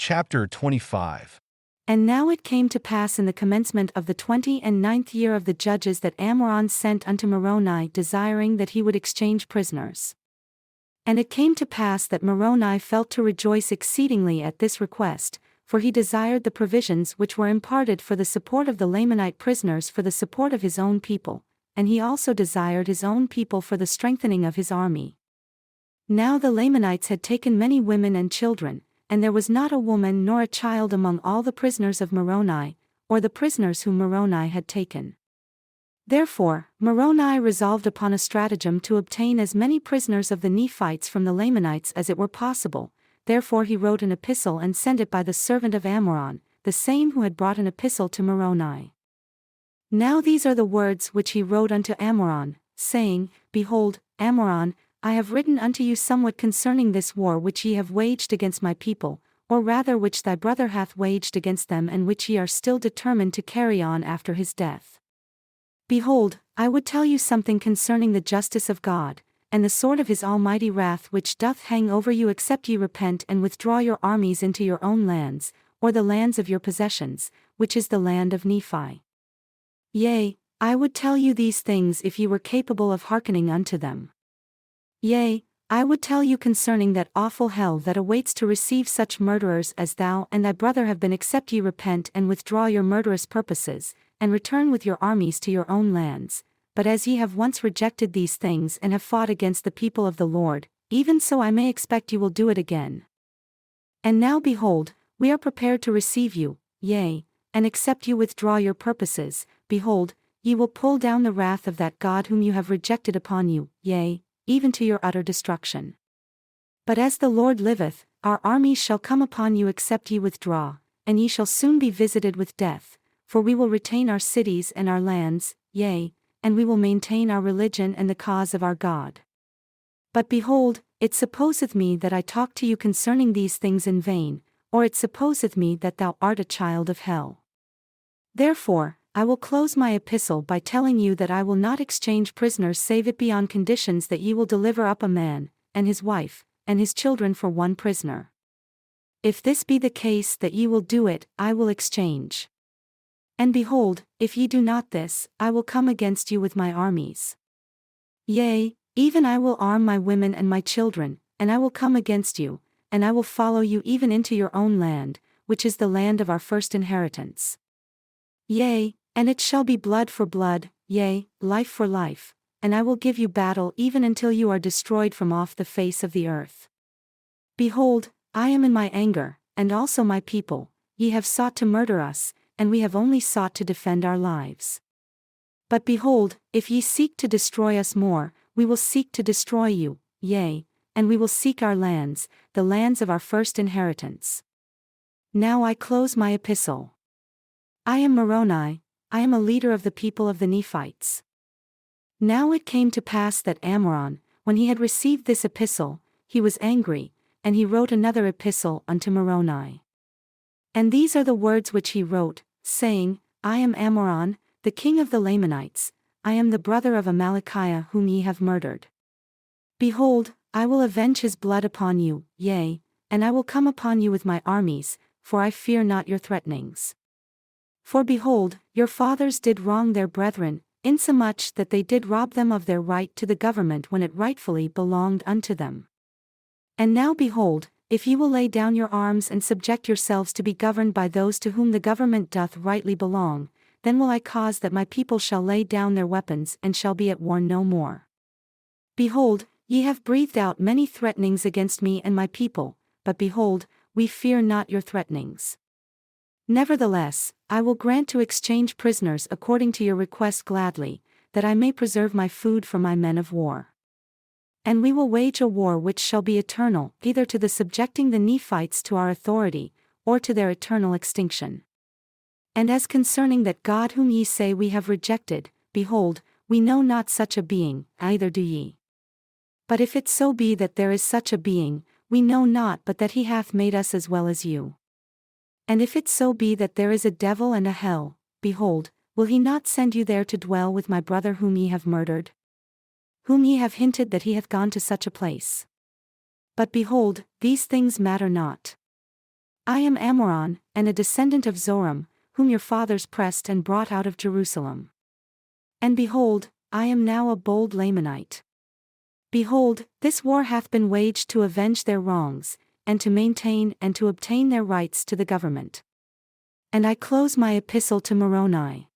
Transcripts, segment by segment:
Chapter 25. And now it came to pass in the commencement of the 29th year of the judges that Ammoron sent unto Moroni desiring that he would exchange prisoners. And it came to pass that Moroni felt to rejoice exceedingly at this request, for he desired the provisions which were imparted for the support of the Lamanite prisoners for the support of his own people, and he also desired his own people for the strengthening of his army. Now the Lamanites had taken many women and children, and there was not a woman nor a child among all the prisoners of Moroni, or the prisoners whom Moroni had taken. Therefore, Moroni resolved upon a stratagem to obtain as many prisoners of the Nephites from the Lamanites as it were possible. Therefore he wrote an epistle and sent it by the servant of Ammoron, the same who had brought an epistle to Moroni. Now these are the words which he wrote unto Ammoron, saying, Behold, Ammoron, I have written unto you somewhat concerning this war which ye have waged against my people, or rather which thy brother hath waged against them and which ye are still determined to carry on after his death. Behold, I would tell you something concerning the justice of God, and the sword of his almighty wrath which doth hang over you except ye repent and withdraw your armies into your own lands, or the lands of your possessions, which is the land of Nephi. Yea, I would tell you these things if ye were capable of hearkening unto them. Yea, I would tell you concerning that awful hell that awaits to receive such murderers as thou and thy brother have been except ye repent and withdraw your murderous purposes, and return with your armies to your own lands. But as ye have once rejected these things and have fought against the people of the Lord, even so I may expect you will do it again. And now behold, we are prepared to receive you, yea, and except you withdraw your purposes, behold, ye will pull down the wrath of that God whom you have rejected upon you, yea, even to your utter destruction. But as the Lord liveth, our armies shall come upon you except ye withdraw, and ye shall soon be visited with death, for we will retain our cities and our lands, yea, and we will maintain our religion and the cause of our God. But behold, it supposeth me that I talk to you concerning these things in vain, or it supposeth me that thou art a child of hell. Therefore, I will close my epistle by telling you that I will not exchange prisoners save it be on conditions that ye will deliver up a man, and his wife, and his children for one prisoner. If this be the case that ye will do it, I will exchange. And behold, if ye do not this, I will come against you with my armies. Yea, even I will arm my women and my children, and I will come against you, and I will follow you even into your own land, which is the land of our first inheritance. Yea, and it shall be blood for blood, yea, life for life, and I will give you battle even until you are destroyed from off the face of the earth. Behold, I am in my anger, and also my people, ye have sought to murder us, and we have only sought to defend our lives. But behold, if ye seek to destroy us more, we will seek to destroy you, yea, and we will seek our lands, the lands of our first inheritance. Now I close my epistle. I am Moroni, I am a leader of the people of the Nephites. Now it came to pass that Ammoron, when he had received this epistle, he was angry, and he wrote another epistle unto Moroni. And these are the words which he wrote, saying, I am Ammoron, the king of the Lamanites, I am the brother of Amalickiah whom ye have murdered. Behold, I will avenge his blood upon you, yea, and I will come upon you with my armies, for I fear not your threatenings. For behold, your fathers did wrong their brethren, insomuch that they did rob them of their right to the government when it rightfully belonged unto them. And now behold, if ye will lay down your arms and subject yourselves to be governed by those to whom the government doth rightly belong, then will I cause that my people shall lay down their weapons and shall be at war no more. Behold, ye have breathed out many threatenings against me and my people, but behold, we fear not your threatenings. Nevertheless, I will grant to exchange prisoners according to your request gladly, that I may preserve my food for my men of war. And we will wage a war which shall be eternal, either to the subjecting the Nephites to our authority, or to their eternal extinction. And as concerning that God whom ye say we have rejected, behold, we know not such a being, neither do ye. But if it so be that there is such a being, we know not but that he hath made us as well as you. And if it so be that there is a devil and a hell, behold, will he not send you there to dwell with my brother whom ye have murdered? Whom ye have hinted that he hath gone to such a place. But behold, these things matter not. I am Ammoron, and a descendant of Zoram, whom your fathers pressed and brought out of Jerusalem. And behold, I am now a bold Lamanite. Behold, this war hath been waged to avenge their wrongs, and to maintain and to obtain their rights to the government. And I close my epistle to Moroni.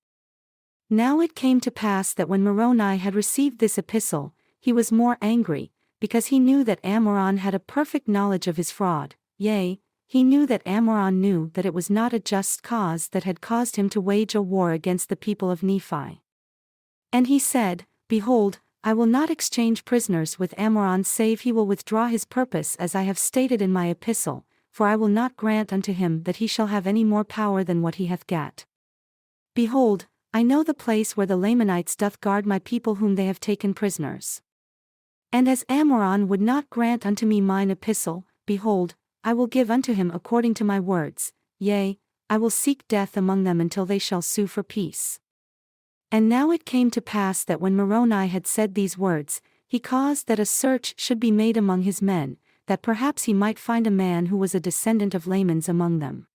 Now it came to pass that when Moroni had received this epistle, he was more angry, because he knew that Ammoron had a perfect knowledge of his fraud, yea, he knew that Ammoron knew that it was not a just cause that had caused him to wage a war against the people of Nephi. And he said, Behold, I will not exchange prisoners with Ammoron save he will withdraw his purpose as I have stated in my epistle, for I will not grant unto him that he shall have any more power than what he hath got. Behold, I know the place where the Lamanites doth guard my people whom they have taken prisoners. And as Ammoron would not grant unto me mine epistle, behold, I will give unto him according to my words, yea, I will seek death among them until they shall sue for peace. And now it came to pass that when Moroni had said these words, he caused that a search should be made among his men, that perhaps he might find a man who was a descendant of Laman's among them.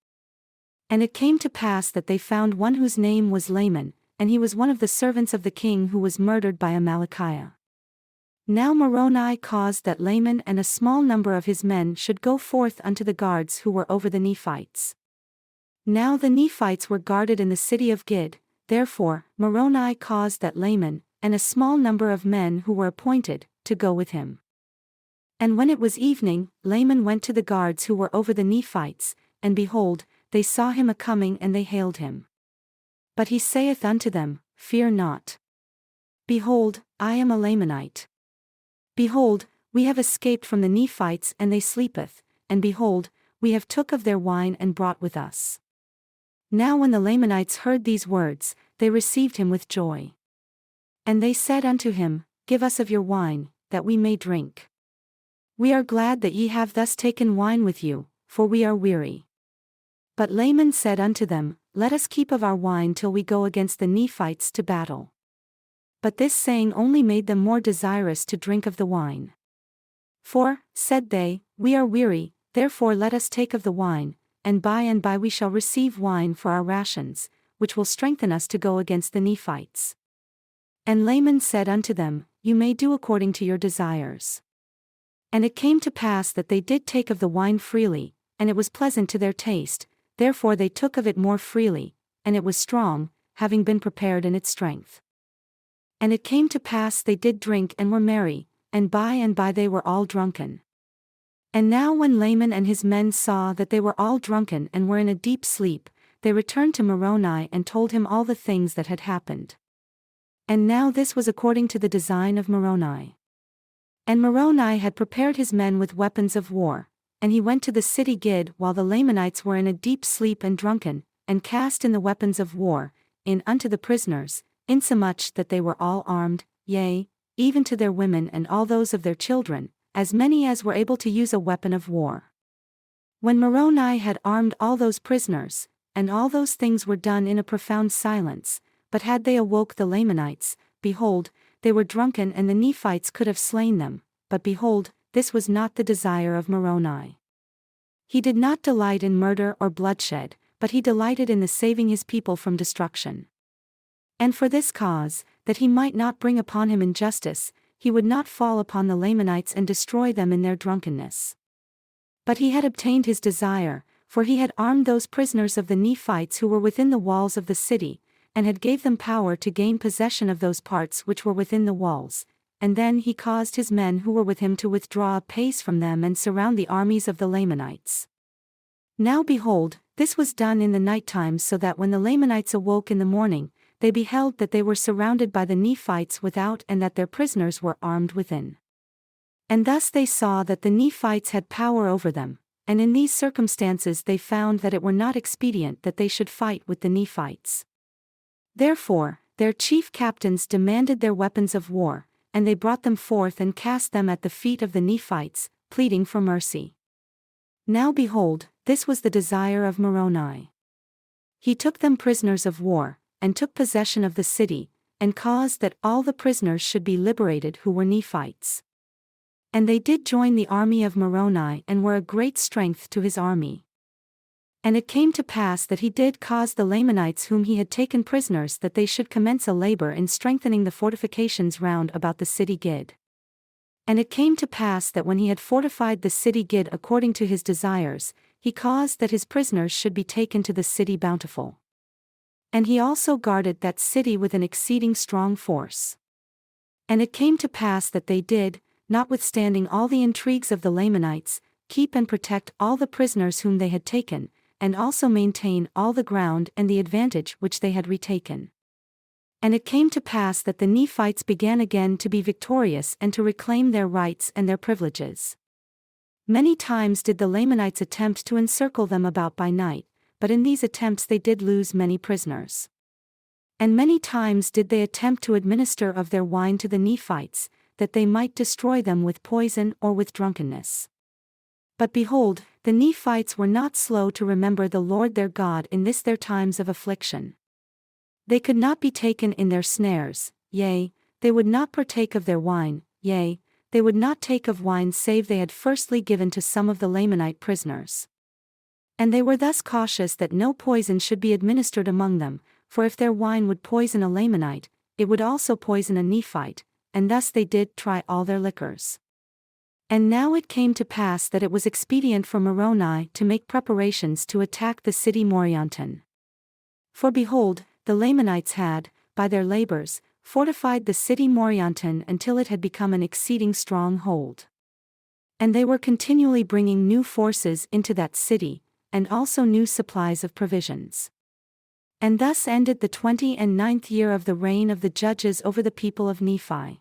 And it came to pass that they found one whose name was Laman, and he was one of the servants of the king who was murdered by Amalickiah. Now Moroni caused that Laman and a small number of his men should go forth unto the guards who were over the Nephites. Now the Nephites were guarded in the city of Gid, therefore Moroni caused that Laman, and a small number of men who were appointed, to go with him. And when it was evening, Laman went to the guards who were over the Nephites, and behold, they saw him a-coming and they hailed him. But he saith unto them, Fear not. Behold, I am a Lamanite. Behold, we have escaped from the Nephites and they sleepeth, and behold, we have took of their wine and brought with us. Now when the Lamanites heard these words, they received him with joy. And they said unto him, Give us of your wine, that we may drink. We are glad that ye have thus taken wine with you, for we are weary. But Laman said unto them, Let us keep of our wine till we go against the Nephites to battle. But this saying only made them more desirous to drink of the wine. For, said they, we are weary, therefore let us take of the wine, and by we shall receive wine for our rations, which will strengthen us to go against the Nephites. And Laman said unto them, You may do according to your desires. And it came to pass that they did take of the wine freely, and it was pleasant to their taste, therefore they took of it more freely, and it was strong, having been prepared in its strength. And it came to pass they did drink and were merry, and by they were all drunken. And now when Laman and his men saw that they were all drunken and were in a deep sleep, they returned to Moroni and told him all the things that had happened. And now this was according to the design of Moroni. And Moroni had prepared his men with weapons of war, and he went to the city Gid while the Lamanites were in a deep sleep and drunken, and cast in the weapons of war, in unto the prisoners, insomuch that they were all armed, yea, even to their women and all those of their children, as many as were able to use a weapon of war. When Moroni had armed all those prisoners, and all those things were done in a profound silence, but had they awoke the Lamanites, behold, they were drunken and the Nephites could have slain them, but behold, this was not the desire of Moroni. He did not delight in murder or bloodshed, but he delighted in the saving his people from destruction. And for this cause, that he might not bring upon him injustice, he would not fall upon the Lamanites and destroy them in their drunkenness. But he had obtained his desire, for he had armed those prisoners of the Nephites who were within the walls of the city, and had gave them power to gain possession of those parts which were within the walls, and then he caused his men who were with him to withdraw a pace from them and surround the armies of the Lamanites. Now behold, this was done in the night time, so that when the Lamanites awoke in the morning, they beheld that they were surrounded by the Nephites without and that their prisoners were armed within. And thus they saw that the Nephites had power over them, and in these circumstances they found that it were not expedient that they should fight with the Nephites. Therefore, their chief captains demanded their weapons of war, and they brought them forth and cast them at the feet of the Nephites, pleading for mercy. Now behold, this was the desire of Moroni. He took them prisoners of war, and took possession of the city, and caused that all the prisoners should be liberated who were Nephites. And they did join the army of Moroni and were a great strength to his army. And it came to pass that he did cause the Lamanites whom he had taken prisoners that they should commence a labor in strengthening the fortifications round about the city Gid. And it came to pass that when he had fortified the city Gid according to his desires, he caused that his prisoners should be taken to the city Bountiful. And he also guarded that city with an exceeding strong force. And it came to pass that they did, notwithstanding all the intrigues of the Lamanites, keep and protect all the prisoners whom they had taken, and also maintain all the ground and the advantage which they had retaken. And it came to pass that the Nephites began again to be victorious and to reclaim their rights and their privileges. Many times did the Lamanites attempt to encircle them about by night, but in these attempts they did lose many prisoners. And many times did they attempt to administer of their wine to the Nephites, that they might destroy them with poison or with drunkenness. But behold, the Nephites were not slow to remember the Lord their God in this their times of affliction. They could not be taken in their snares, yea, they would not partake of their wine, yea, they would not take of wine save they had firstly given to some of the Lamanite prisoners. And they were thus cautious that no poison should be administered among them, for if their wine would poison a Lamanite, it would also poison a Nephite, and thus they did try all their liquors. And now it came to pass that it was expedient for Moroni to make preparations to attack the city Morianton. For behold, the Lamanites had, by their labors, fortified the city Morianton until it had become an exceeding strong hold. And they were continually bringing new forces into that city, and also new supplies of provisions. And thus ended the 29th year of the reign of the judges over the people of Nephi.